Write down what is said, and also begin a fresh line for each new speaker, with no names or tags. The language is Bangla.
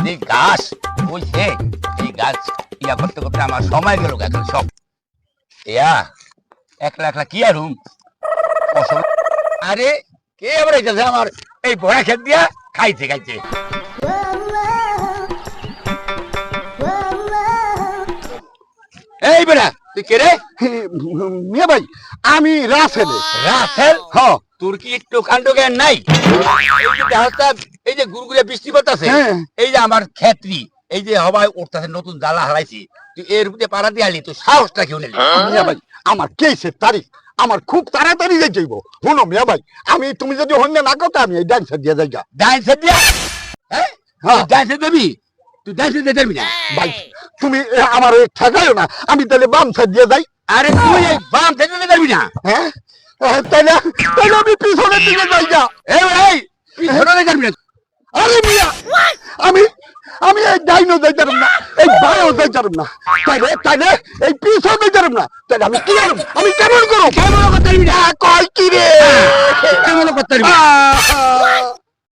যে গাছ বলছে এই গাছ ইয়া করতে করতে আমার সময় গেল এখন সব ইয়া একলা একলা কি আর আরে কে আবার এসেছে আমার এই বড়া খেত দিয়া খাইছে খাইছে এই বেড়া তুই কে রে?
মিয়া ভাই আমি রাসেল।
রাসেল?
হ্যাঁ।
তোর কি একটু কাণ্ড জ্ঞান নাই? এই যে দেহটা এই যে গুড়গুড়ে বৃষ্টি পড়তেছে, এই যে আমার ক্ষেত্রি এই যে হবাই উঠতেছে নতুন জ্বালা হারাইছি, তুই এর উপরে পাড়া দিয়ে আলি তুই সাহসটা কেউ নিলি?
মিয়া ভাই আমার কেসের তারিখ আমার খুব তাড়াতাড়ি যাই যাইব। শোনো মিয়া ভাই আমি তুমি যদি হন্য না করতে আমি এই ডান্সার দিয়ে যাই গা।
ডান্সার দিয়া? হ্যাঁ ডান্সার দেবি? তুই ডান্সার দিয়ে দেবি না
ভাই তুমি আমার ঠেকাইও না আমি তাহলে বাম সাইড দিয়ে যাই।
আরে তুই এই বাম থেকে দেবি না?
হ্যাঁ তাহলে তাহলে আমি পিছনের দিকে যাই গা।
এই পিছনে দেবি না?
আরে মিয়া আমি আমি এই ডাইনো যাইতাম না এই বায়ও যাইতাম না তাইলে তাইলে এই পিছনে যাইতাম না তাইলে আমি কি করব আমি কেমন করব?
কেমন করতে পারবি না?
কয় কি রে
কেমন করতে পারবি?